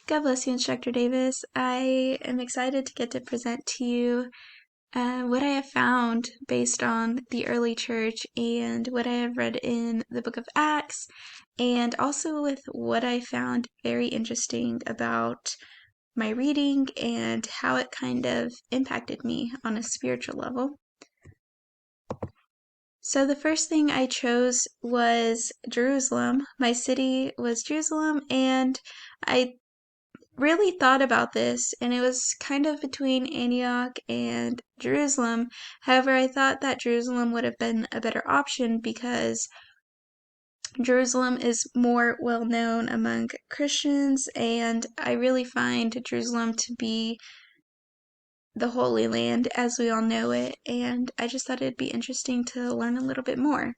God bless you, Instructor Davis. I am excited to get to present to you what I have found based on the early church and what I have read in the book of Acts, and also with what I found very interesting about my reading and how it kind of impacted me on a spiritual level. So the first thing I chose was Jerusalem. My city was Jerusalem, and I really thought about this, and it was kind of between Antioch and Jerusalem. However, I thought that Jerusalem would have been a better option because Jerusalem is more well known among Christians, and I really find Jerusalem to be the Holy Land as we all know it, and I just thought it'd be interesting to learn a little bit more.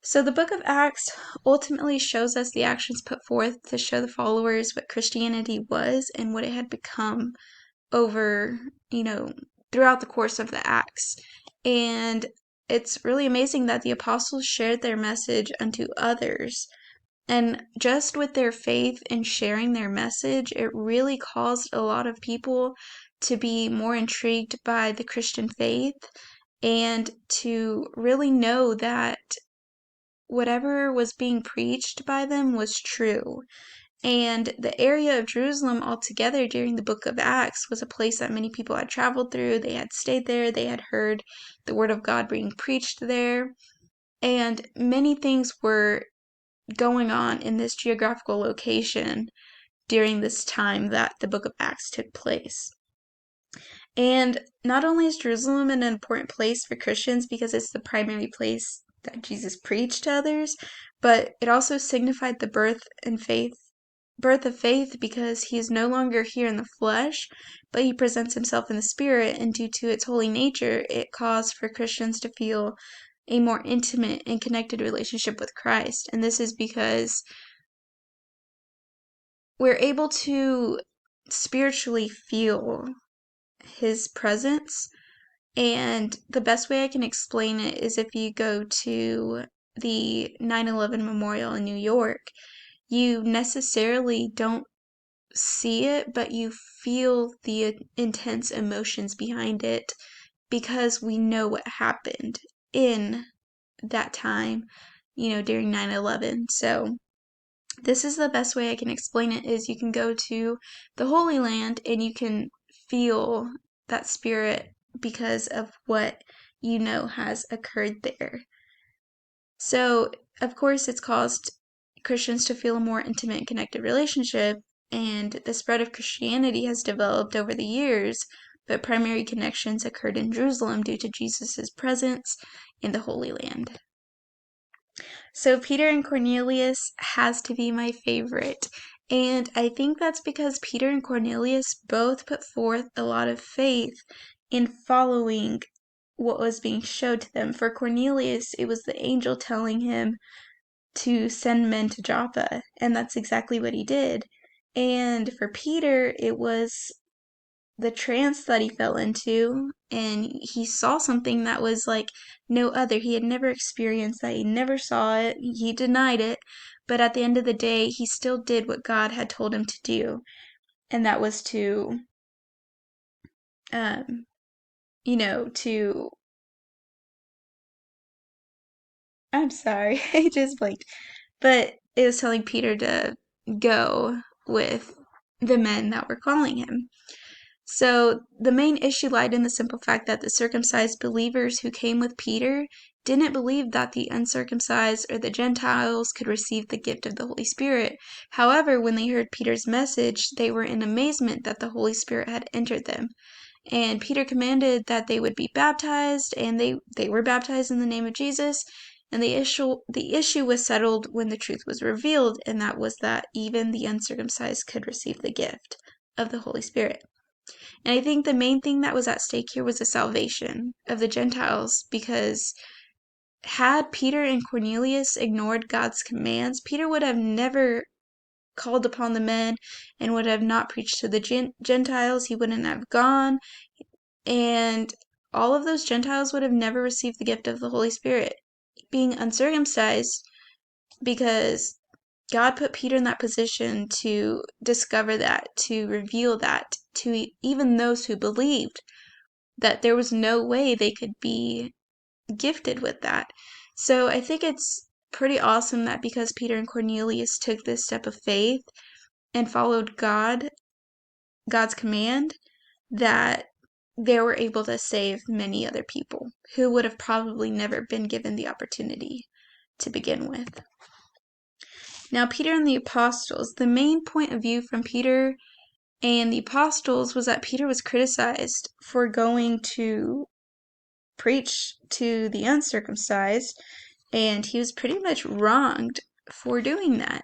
So the book of Acts ultimately shows us the actions put forth to show the followers what Christianity was and what it had become over, throughout the course of the Acts. And it's really amazing that the apostles shared their message unto others. And just with their faith and sharing their message, it really caused a lot of people to be more intrigued by the Christian faith and to really know that whatever was being preached by them was true. And the area of Jerusalem altogether during the book of Acts was a place that many people had traveled through. They had stayed there, they had heard the word of God being preached there, and many things were going on in this geographical location during this time that the book of Acts took place. And not only is Jerusalem an important place for Christians because it's the primary place that Jesus preached to others, but it also signified the birth of faith because he is no longer here in the flesh, but he presents himself in the spirit, and due to its holy nature, it caused for Christians to feel a more intimate and connected relationship with Christ. And this is because we're able to spiritually feel his presence. And the best way I can explain it is if you go to the 9/11 memorial in New York, you necessarily don't see it, but you feel the intense emotions behind it because we know what happened in that time, during 9/11. So this is the best way I can explain it is you can go to the Holy Land and you can feel that spirit because of what has occurred there. So, of course, it's caused Christians to feel a more intimate and connected relationship, and the spread of Christianity has developed over the years, but primary connections occurred in Jerusalem due to Jesus' presence in the Holy Land. So Peter and Cornelius has to be my favorite. And I think that's because Peter and Cornelius both put forth a lot of faith in following what was being showed to them. For Cornelius, it was the angel telling him to send men to Joppa, and that's exactly what he did. And for Peter, it was the trance that he fell into, and he saw something that was like no other. He had never experienced that. He never saw it. He denied it. But at the end of the day, he still did what God had told him to do. And that was to, um, to, I'm sorry, I just blinked. But it was telling Peter to go with the men that were calling him. So the main issue lied in the simple fact that the circumcised believers who came with Peter didn't believe that the uncircumcised or the Gentiles could receive the gift of the Holy Spirit. However, when they heard Peter's message, they were in amazement that the Holy Spirit had entered them. And Peter commanded that they would be baptized, and they were baptized in the name of Jesus. And the issue was settled when the truth was revealed, and that was that even the uncircumcised could receive the gift of the Holy Spirit. And I think the main thing that was at stake here was the salvation of the Gentiles, because had Peter and Cornelius ignored God's commands, Peter would have never called upon the men and would have not preached to the Gentiles. He wouldn't have gone, and all of those Gentiles would have never received the gift of the Holy Spirit. Being uncircumcised, because God put Peter in that position to discover that, to reveal that, to even those who believed that there was no way they could be gifted with that. So I think it's pretty awesome that because Peter and Cornelius took this step of faith and followed God's command, that they were able to save many other people who would have probably never been given the opportunity to begin with. Now, Peter and the apostles, the main point of view from Peter and the apostles was that Peter was criticized for going to preach to the uncircumcised, and he was pretty much wronged for doing that,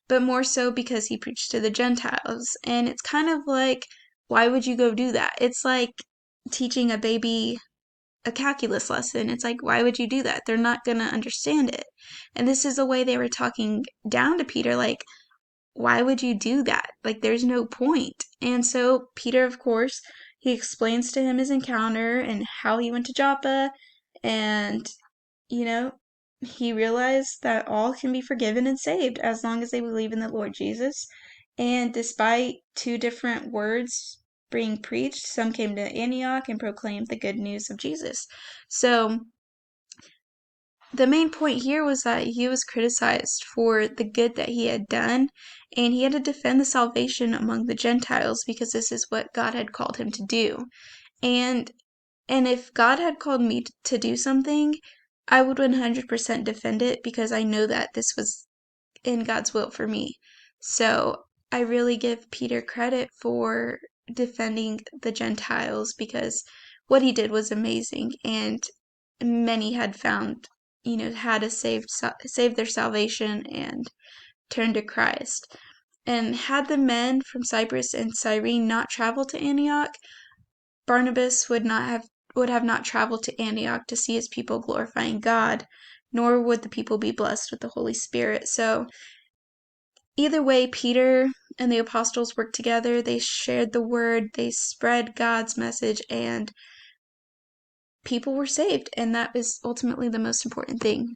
but more so because he preached to the Gentiles. And it's kind of like, why would you go do that? It's like teaching a baby a calculus lesson. It's like, why would you do that? They're not going to understand it. And this is the way they were talking down to Peter, like, why would you do that? Like, there's no point. And so Peter, of course, he explains to him his encounter and how he went to Joppa, and, you know, he realized that all can be forgiven and saved as long as they believe in the Lord Jesus. And despite two different words being preached, some came to Antioch and proclaimed the good news of Jesus. So the main point here was that he was criticized for the good that he had done, and he had to defend the salvation among the Gentiles because this is what God had called him to do. And if God had called me to do something, I would 100% defend it because I know that this was in God's will for me. So I really give Peter credit for defending the Gentiles because what he did was amazing, and many had found, had a saved their salvation and turned to Christ. And had the men from Cyprus and Cyrene not traveled to Antioch, Barnabas would have not traveled to Antioch to see his people glorifying God, nor would the people be blessed with the Holy Spirit. So either way, Peter and the apostles worked together. They shared the word, they spread God's message, and people were saved. And that is ultimately the most important thing.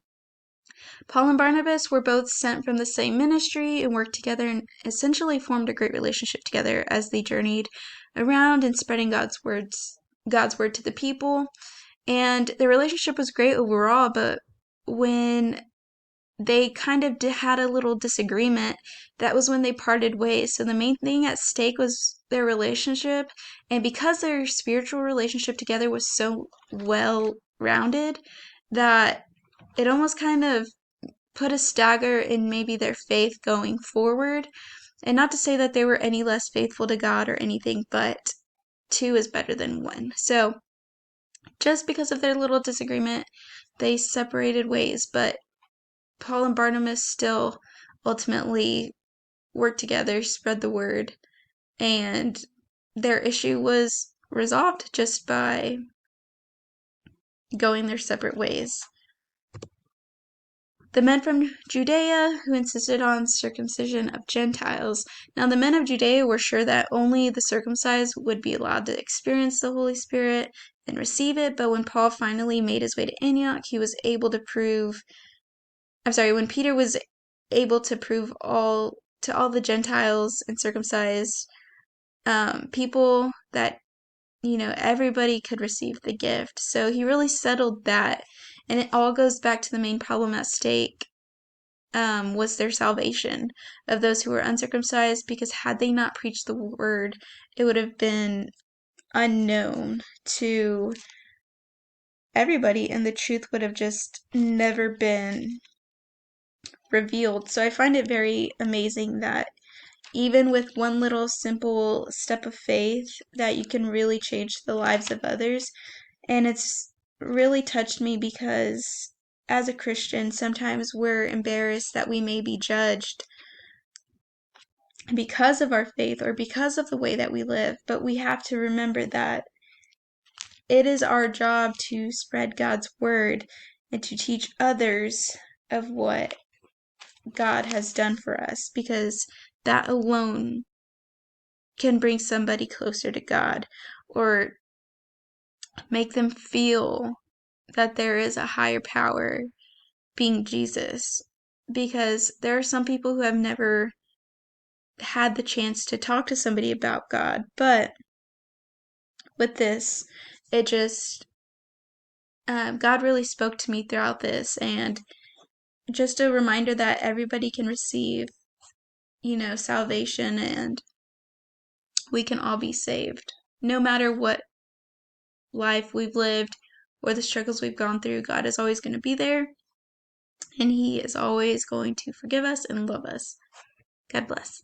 Paul and Barnabas were both sent from the same ministry and worked together and essentially formed a great relationship together as they journeyed around and spreading God's word to the people. And their relationship was great overall, but when they kind of had a little disagreement, that was when they parted ways. So the main thing at stake was their relationship, and because their spiritual relationship together was so well rounded, that it almost kind of put a stagger in maybe their faith going forward. And not to say that they were any less faithful to God or anything, but two is better than one. So just because of their little disagreement, they separated ways, but Paul and Barnabas still ultimately worked together, spread the word, and their issue was resolved just by going their separate ways. The men from Judea who insisted on circumcision of Gentiles. Now, the men of Judea were sure that only the circumcised would be allowed to experience the Holy Spirit and receive it, but when Paul finally made his way to Antioch, he was able to prove, when Peter was able to prove to all the Gentiles and circumcised people that, everybody could receive the gift. So he really settled that, and it all goes back to the main problem at stake. Was their salvation of those who were uncircumcised, because had they not preached the word, it would have been unknown to everybody, and the truth would have just never been revealed. So I find it very amazing that even with one little simple step of faith, that you can really change the lives of others. And it's really touched me because as a Christian, sometimes we're embarrassed that we may be judged because of our faith or because of the way that we live, but we have to remember that it is our job to spread God's word and to teach others of what God has done for us, because that alone can bring somebody closer to God or make them feel that there is a higher power, being Jesus. because there are some people who have never had the chance to talk to somebody about God. But with this, it just, God really spoke to me throughout this, and just a reminder that everybody can receive, salvation, and we can all be saved. No matter what life we've lived or the struggles we've gone through, God is always going to be there, and He is always going to forgive us and love us. God bless.